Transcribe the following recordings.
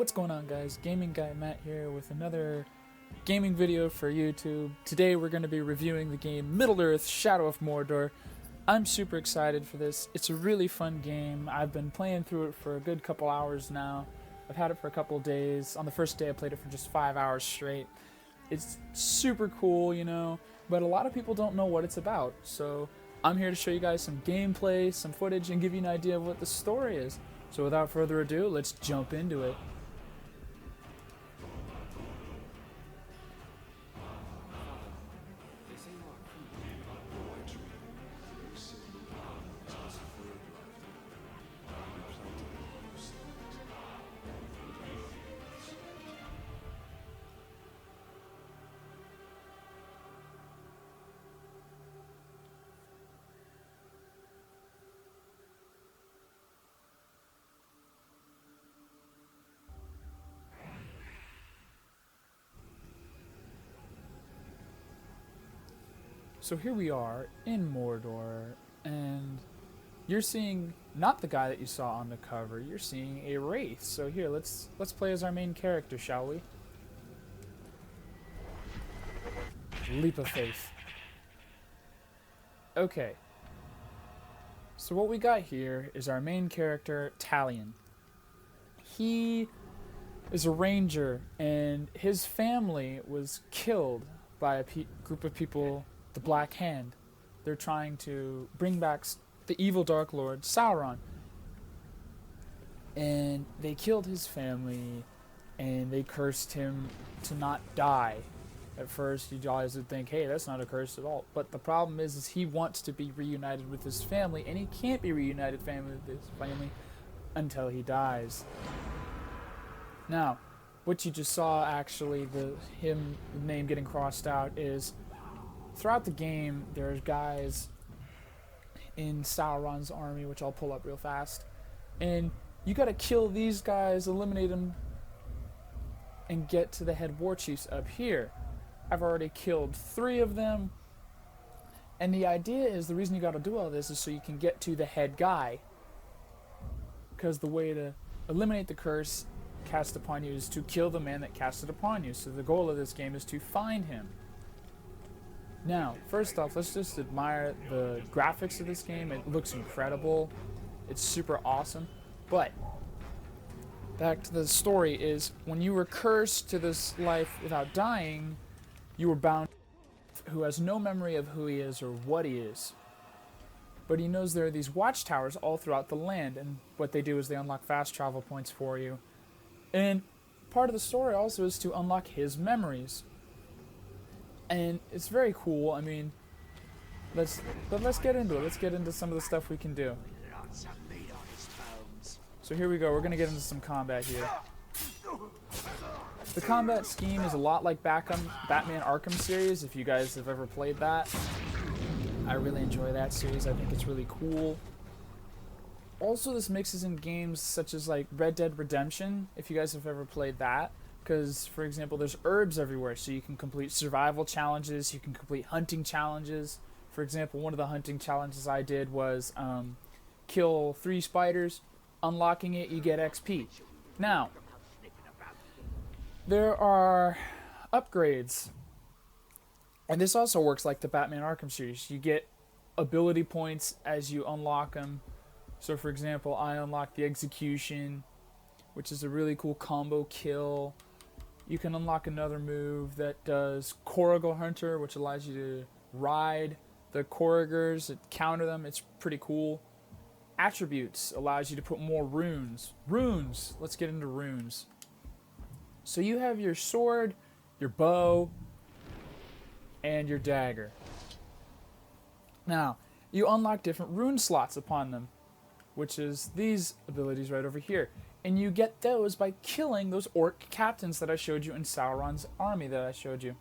What's going on, guys? Gaming Guy Matt here with another gaming video for YouTube. Today we're going to be reviewing the game Middle-earth: Shadow of Mordor. I'm super excited for this. It's a really fun game. I've been playing through it for a good couple hours now. I've had it for a couple days. On the first day I played it for just 5 hours straight. It's super cool, you know, but a lot of people don't know what it's about. So I'm here to show you guys some gameplay, some footage, and give you an idea of what the story is. So without further ado, let's jump into it. So here we are in Mordor, and you're seeing not the guy that you saw on the cover. You're seeing a wraith. So here, let's play as our main character, shall we? Leap of faith. Okay. So what we got here is our main character, Talion. He is a ranger, and his family was killed by a group of people, the Black Hand. They're trying to bring back the evil Dark Lord, Sauron. And they killed his family, and they cursed him to not die. At first, you guys would think, hey, that's not a curse at all. But the problem is he wants to be reunited with his family, and he can't be reunited with his family until he dies. Now, what you just saw, actually, the name getting crossed out, is throughout the game, there's guys in Sauron's army, which I'll pull up real fast, and you gotta kill these guys, eliminate them, and get to the head war chiefs up here. I've already killed 3 of them, and the idea is, the reason you gotta do all this is so you can get to the head guy, because the way to eliminate the curse cast upon you is to kill the man that cast it upon you. So the goal of this game is to find him. Now, first off, let's just admire the graphics of this game. It looks incredible. It's super awesome. But back to the story is, when you were cursed to this life without dying, you were bound to who has no memory of who he is or what he is. But he knows there are these watchtowers all throughout the land, and what they do is they unlock fast travel points for you. And part of the story also is to unlock his memories. And it's very cool. I mean, let's get into it. Let's get into some of the stuff we can do. So here we go. We're going to get into some combat here. The combat scheme is a lot like Batman Arkham series, if you guys have ever played that. I really enjoy that series. I think it's really cool. Also, this mixes in games such as like Red Dead Redemption, if you guys have ever played that. Because, for example, there's herbs everywhere, so you can complete survival challenges, you can complete hunting challenges. For example, one of the hunting challenges I did was kill 3 spiders. Unlocking it, you get XP. Now, there are upgrades. And this also works like the Batman Arkham series. You get ability points as you unlock them. So, for example, I unlocked the Execution, which is a really cool combo kill. You can unlock another move that does Corrigal Hunter, which allows you to ride the Corrigors and counter them. It's pretty cool. Attributes allows you to put more runes. Runes! Let's get into runes. So you have your sword, your bow, and your dagger. Now, you unlock different rune slots upon them, which is these abilities right over here. And you get those by killing those orc captains that I showed you in Sauron's army that I showed you.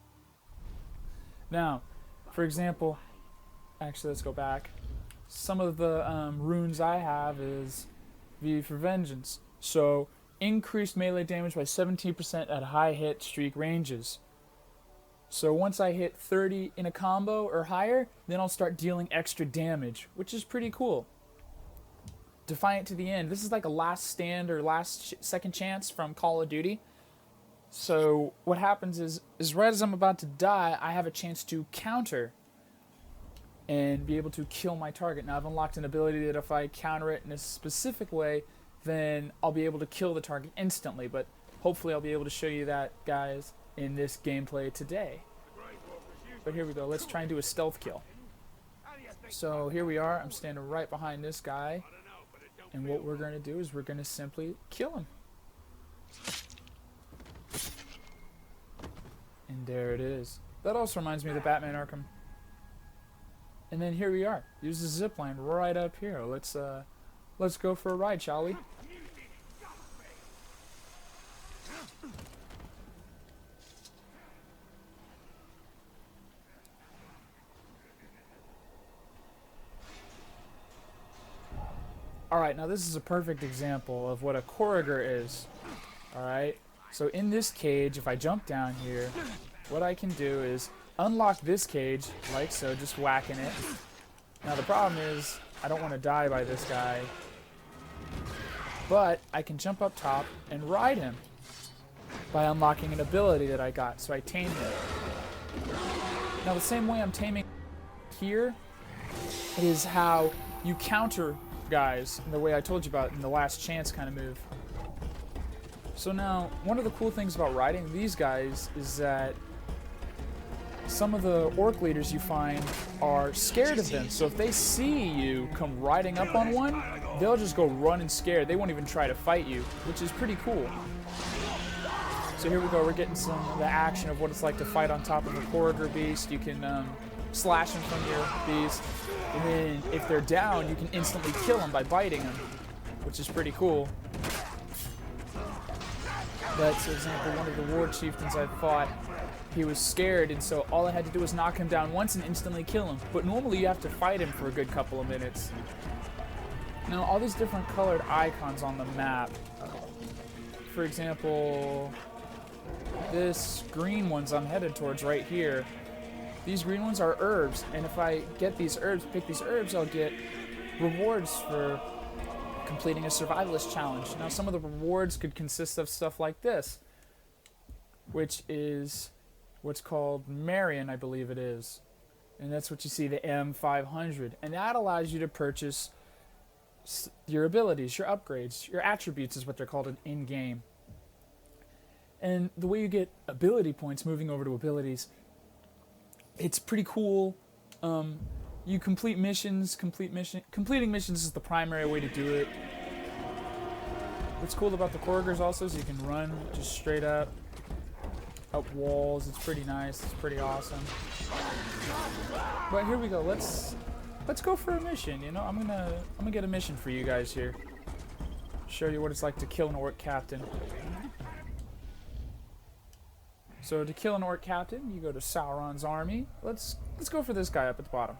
Now, for example, actually let's go back. Some of the runes I have is V for Vengeance. So, increased melee damage by 17% at high hit streak ranges. So once I hit 30 in a combo or higher, then I'll start dealing extra damage, which is pretty cool. defiant to the end. This is like a last stand or second chance from Call of Duty. So what happens is right as I'm about to die, I have a chance to counter and be able to kill my target. Now I've unlocked an ability that if I counter it in a specific way, then I'll be able to kill the target instantly. But hopefully I'll be able to show you that, guys, in this gameplay today. But here we go. Let's try and do a stealth kill. So here we are. I'm standing right behind this guy. And what we're going to do is we're going to simply kill him. And there it is. That also reminds me of the Batman Arkham. And then here we are. Use the zip line right up here. Let's go for a ride, shall we? Alright, now this is a perfect example of what a Corriger is. Alright, so in this cage, if I jump down here, what I can do is unlock this cage, like so, just whacking it. Now the problem is, I don't want to die by this guy, but I can jump up top and ride him by unlocking an ability that I got, so I tame him. Now the same way I'm taming here is how you counter guys, the way I told you about in the last chance kind of move. So now, one of the cool things about riding these guys is that some of the orc leaders you find are scared of them. So if they see you come riding up on one, they'll just go running scared. They won't even try to fight you, which is pretty cool. So here we go. We're getting some of the action of what it's like to fight on top of a Corriger beast. You can slash them from your beast. And then if they're down, you can instantly kill them by biting them, which is pretty cool. That's, for example, one of the war chieftains I fought. He was scared, and so all I had to do was knock him down once and instantly kill him. But normally you have to fight him for a good couple of minutes. Now, all these different colored icons on the map. For example, this green ones I'm headed towards right here. These green ones are herbs, and if I get these herbs, pick these herbs, I'll get rewards for completing a survivalist challenge. Now, some of the rewards could consist of stuff like this, which is what's called Marion, I believe it is. And that's what you see, the M500. And that allows you to purchase your abilities, your upgrades, your attributes is what they're called in-game. And the way you get ability points, moving over to abilities, it's pretty cool. You complete missions. Completing missions is the primary way to do it. What's cool about the Corrigers also is you can run just straight up walls. It's pretty nice. It's pretty awesome. But here we go. Let's go for a mission. You know, I'm gonna get a mission for you guys here. Show you what it's like to kill an orc captain. So to kill an orc captain, you go to Sauron's army. Let's go for this guy up at the bottom.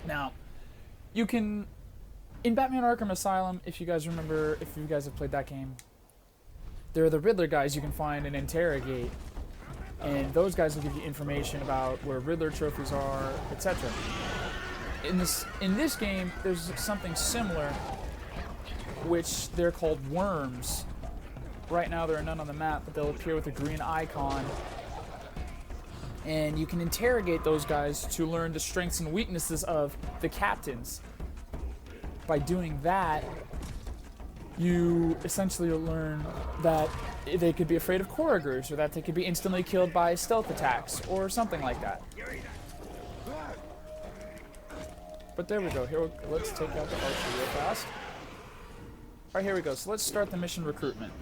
Now, you can, in Batman Arkham Asylum, if you guys remember, if you guys have played that game, there are the Riddler guys you can find and interrogate, and those guys will give you information about where Riddler trophies are, etc. In this game, there's something similar, which they're called worms. Right now there are none on the map, but they'll appear with a green icon. And you can interrogate those guys to learn the strengths and weaknesses of the captains. By doing that, you essentially learn that they could be afraid of Corrigers, or that they could be instantly killed by stealth attacks, or something like that. But there we go. Here, let's take out the archer real fast. Alright, here we go. So let's start the mission recruitment.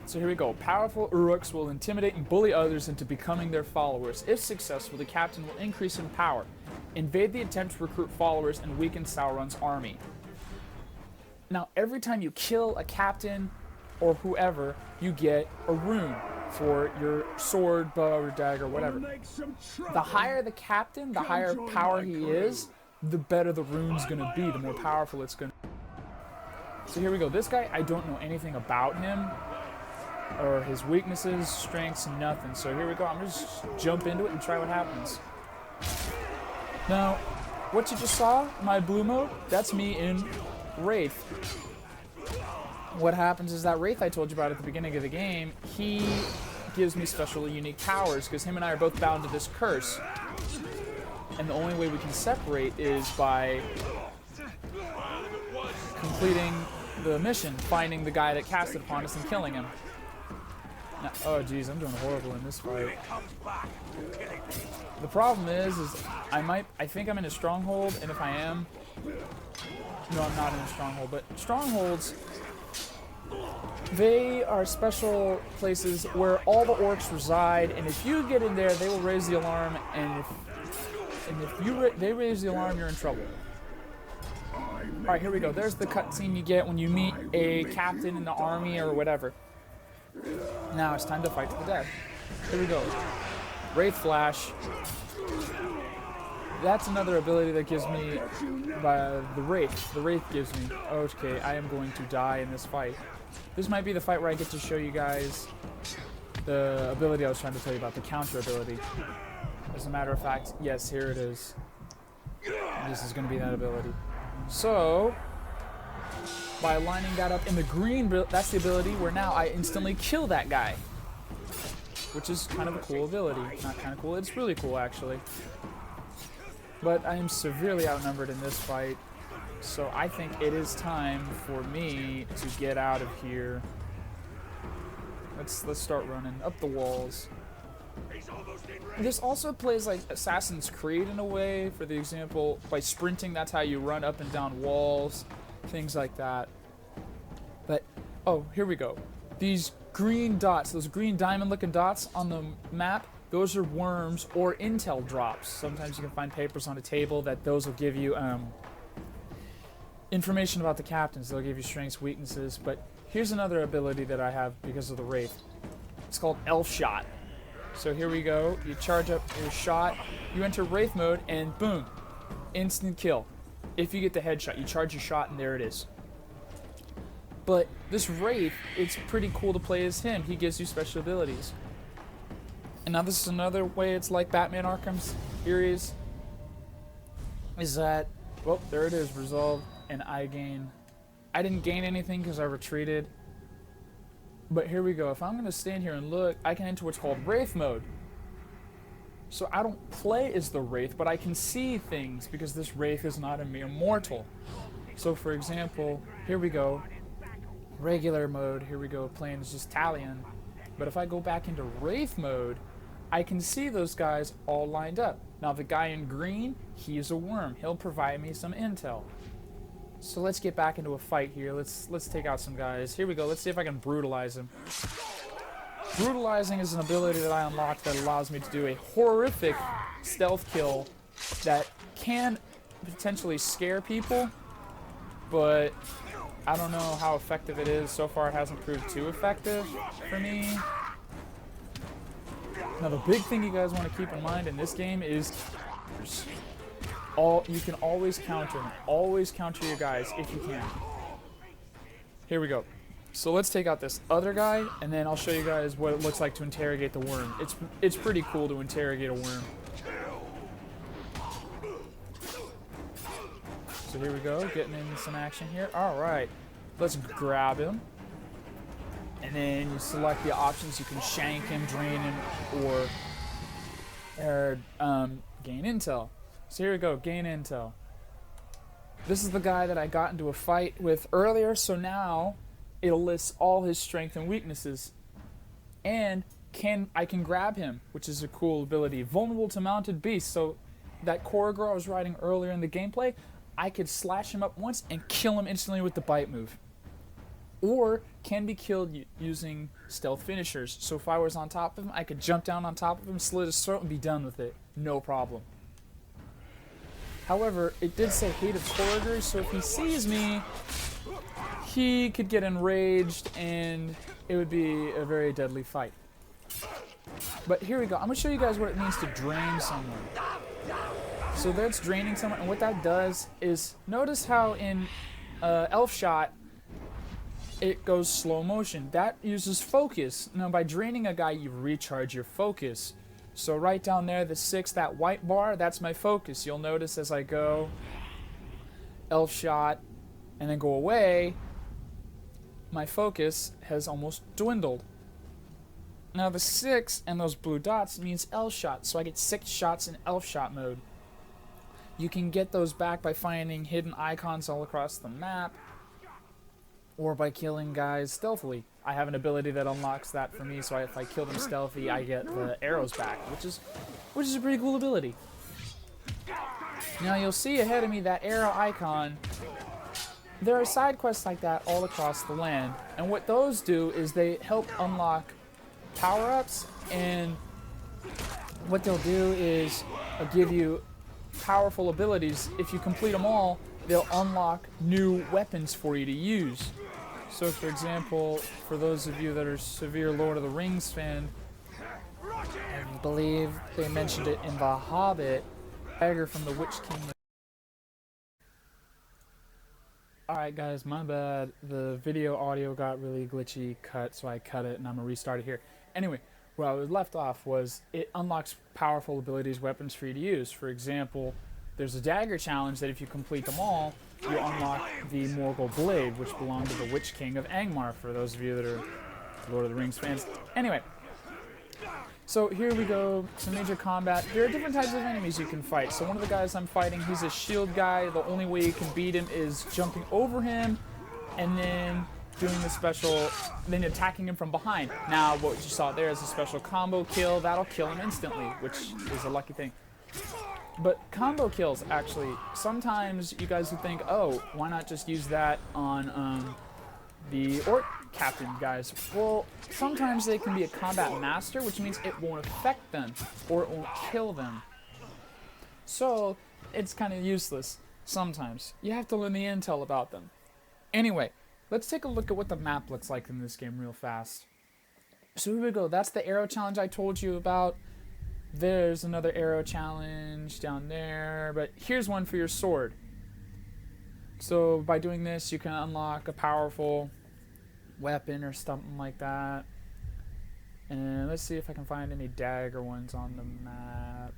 So here we go. Powerful Uruks will intimidate and bully others into becoming their followers. If successful, the captain will increase in power. Invade the attempt to recruit followers and weaken Sauron's army. Now, every time you kill a captain or whoever, you get a rune for your sword, bow, or dagger, whatever. The higher the captain, the higher power he is, the better the rune's going to be, the more powerful it's going to be. So here we go. This guy, I don't know anything about him, or his weaknesses, strengths, nothing. So here we go. I'm going to just jump into it and try what happens. Now, what you just saw, my blue mode, that's me in Wraith. What happens is that Wraith I told you about at the beginning of the game, he gives me special unique powers because him and I are both bound to this curse. And the only way we can separate is by completing the mission, finding the guy that cast it upon us and killing him. Now, oh geez, I'm doing horrible in this fight. The problem is I think I'm in a stronghold, and if I am, no, I'm not in a stronghold, but strongholds, they are special places where all the orcs reside, and if you get in there, they will raise the alarm, and if they raise the alarm, you're in trouble. Alright, here we go. There's the cutscene you get when you meet a captain in the army or whatever. Now it's time to fight to the death. Here we go. Wraith Flash. That's another ability that gives me the Wraith. The Wraith gives me. Okay, I am going to die in this fight. This might be the fight where I get to show you guys the ability I was trying to tell you about, the counter ability. As a matter of fact, yes, here it is. This is going to be that ability. So, by lining that up in the green, that's the ability where now I instantly kill that guy. Which is kind of a cool ability. Not kind of cool, it's really cool actually. But I am severely outnumbered in this fight. So I think it is time for me to get out of here. Let's start running up the walls. This also plays like Assassin's Creed in a way. For the example, by sprinting, that's how you run up and down walls, things like that. But, oh, here we go. These green dots, those green diamond-looking dots on the map, those are worms or intel drops. Sometimes you can find papers on a table that those will give you information about the captains. They'll give you strengths, weaknesses. But here's another ability that I have because of the Wraith. It's called Elf Shot. So here we go. You charge up your shot, you enter Wraith mode, and boom, instant kill. If you get the headshot, you charge your shot, and there it is. But this Wraith, it's pretty cool to play as him. He gives you special abilities. And now this is another way it's like Batman Arkham's series. Is that, well, there it is, resolved, and I didn't gain anything because I retreated. But here we go. If I'm going to stand here and look, I can enter what's called Wraith mode. So I don't play as the Wraith, but I can see things because this Wraith is not a mere mortal. So for example, here we go. Regular mode, here we go, playing as just Talion. But if I go back into Wraith mode, I can see those guys all lined up. Now the guy in green, he is a worm. He'll provide me some intel. So let's get back into a fight here. Let's take out some guys. Here we go. Let's see if I can brutalize him. Brutalizing is an ability that I unlocked that allows me to do a horrific stealth kill that can potentially scare people, but I don't know how effective it is. So far it hasn't proved too effective for me. Now the big thing you guys want to keep in mind in this game is you can always counter them. Always counter your guys if you can. Here we go. So let's take out this other guy, and then I'll show you guys what it looks like to interrogate the worm. It's pretty cool to interrogate a worm. So here we go, getting in some action here. All right, let's grab him. And then you select the options. You can shank him, drain him, or gain intel. So here we go, gain intel. This is the guy that I got into a fight with earlier, so now it'll list all his strengths and weaknesses. And I can grab him, which is a cool ability. Vulnerable to mounted beasts, so that Corridor I was riding earlier in the gameplay, I could slash him up once and kill him instantly with the bite move. Or can be killed using stealth finishers. So if I was on top of him, I could jump down on top of him, slit his throat, and be done with it. No problem. However, it did say hate of Corridor, so if he sees me, he could get enraged and it would be a very deadly fight. But here we go. I'm going to show you guys what it means to drain someone. So that's draining someone, and what that does is, notice how in Elf Shot, it goes slow motion. That uses focus. Now by draining a guy, you recharge your focus. So right down there, the 6, that white bar, that's my focus. You'll notice as I go elf shot and then go away, my focus has almost dwindled. Now the 6 and those blue dots means elf shot, so I get 6 shots in elf shot mode. You can get those back by finding hidden icons all across the map, or by killing guys stealthily. I have an ability that unlocks that for me, so if I kill them stealthy, I get the arrows back, which is a pretty cool ability. Now you'll see ahead of me that arrow icon. There are side quests like that all across the land, and what those do is they help unlock power-ups, and what they'll do is give you powerful abilities. If you complete them all, they'll unlock new weapons for you to use. So for example, for those of you that are severe Lord of the Rings fan, I believe they mentioned it in The Hobbit, dagger from the Witch King. Alright guys, my bad. The video audio got really glitchy cut, so I cut it and I'm gonna restart it here. Anyway, where I was left off was it unlocks powerful abilities, weapons for you to use. For example, there's a dagger challenge that if you complete them all, you unlock the Mordor Blade, which belonged to the Witch King of Angmar, for those of you that are Lord of the Rings fans. Anyway, so here we go, some major combat. There are different types of enemies you can fight. So one of the guys I'm fighting, he's a shield guy. The only way you can beat him is jumping over him and then doing the special, then attacking him from behind. Now what you saw there is a special combo kill. That'll kill him instantly, which is a lucky thing. But combo kills, actually, sometimes you guys would think, oh, why not just use that on the Orc Captain guys? Well, sometimes they can be a combat master, which means it won't affect them, or it won't kill them. So, it's kind of useless sometimes. You have to learn the intel about them. Anyway, let's take a look at what the map looks like in this game real fast. So here we go, that's the arrow challenge I told you about. There's another arrow challenge down there, but here's one for your sword. So by doing this, you can unlock a powerful weapon or something like that. And let's see if I can find any dagger ones on the map.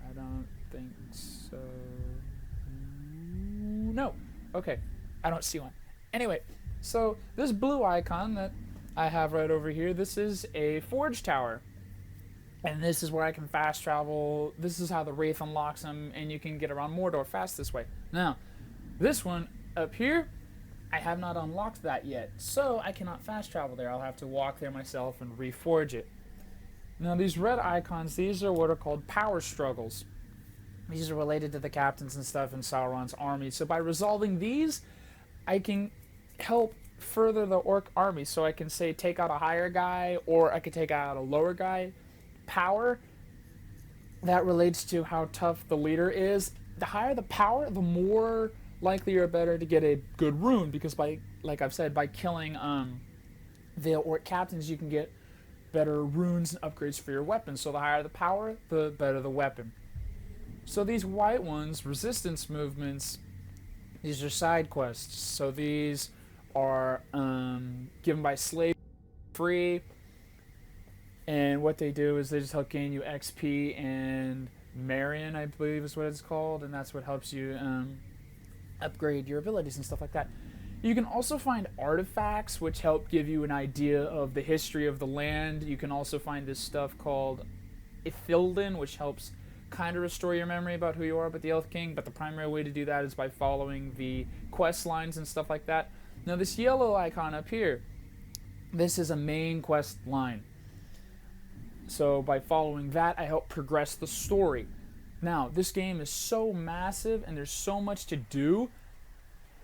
I don't think so. No. Okay. I don't see one. Anyway, so this blue icon that I have right over here, this is a forge tower. And this is where I can fast travel. This is how the Wraith unlocks them, and you can get around Mordor fast this way. Now, this one up here, I have not unlocked that yet, so I cannot fast travel there. I'll have to walk there myself and reforge it. Now, these red icons, these are what are called power struggles. These are related to the captains and stuff in Sauron's army. So by resolving these, I can help further the orc army. So I can say take out a higher guy, or I could take out a lower guy. Power, that relates to how tough the leader is. The higher the power, the more likely or better to get a good rune, because by, like I've said, by killing the orc captains, you can get better runes and upgrades for your weapons. So the higher the power, the better the weapon. So these white ones, resistance movements, these are side quests. So these are given by slave free. And what they do is they just help gain you XP and Marion, I believe is what it's called, and that's what helps you upgrade your abilities and stuff like that. You can also find artifacts which help give you an idea of the history of the land. You can also find this stuff called Ithilden, which helps kind of restore your memory about who you are but the Elf King, but the primary way to do that is by following the quest lines and stuff like that. Now this yellow icon up here, this is a main quest line. So by following that, I help progress the story. Now, this game is so massive and there's so much to do.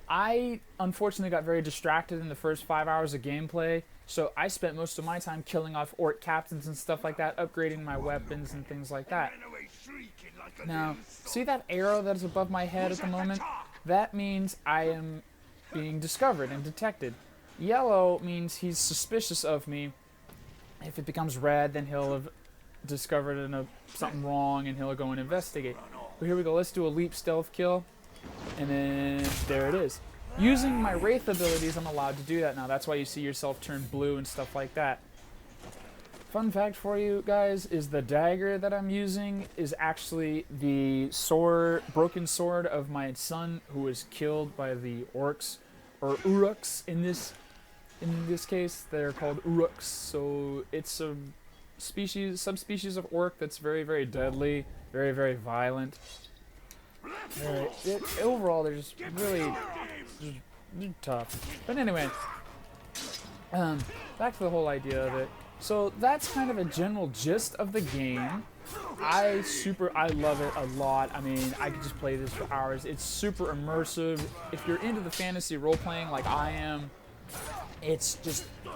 I unfortunately got very distracted in the first 5 hours of gameplay, so I spent most of my time killing off orc captains and stuff like that, upgrading my weapons and things like that. Now, see that arrow that is above my head at the moment? That means I am being discovered and detected. Yellow means he's suspicious of me. If it becomes red, then he'll have discovered something wrong and he'll go and investigate. But here we go, let's do a leap stealth kill. And then there it is. Using my Wraith abilities, I'm allowed to do that now. That's why you see yourself turn blue and stuff like that. Fun fact for you guys is the dagger that I'm using is actually the broken sword of my son who was killed by the orcs, or uruks in this case. They're called uruks. So it's a subspecies of orc that's very, very deadly, very, very violent. Overall, they're just really tough. But anyway, back to the whole idea of it. So that's kind of a general gist of the game. I love it a lot. I mean, I could just play this for hours. It's super immersive. If you're into the fantasy role-playing like I am,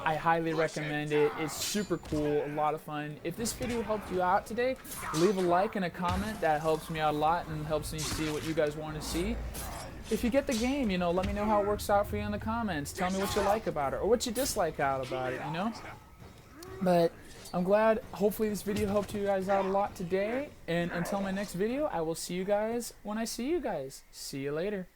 I highly recommend it. It's super cool, a lot of fun. If this video helped you out today, leave a like and a comment. That helps me out a lot and helps me see what you guys want to see. If you get the game, let me know how it works out for you in the comments. Tell me what you like about it or what you dislike out about it, But I'm glad, hopefully this video helped you guys out a lot today. And until my next video, I will see you guys when I see you guys. See you later.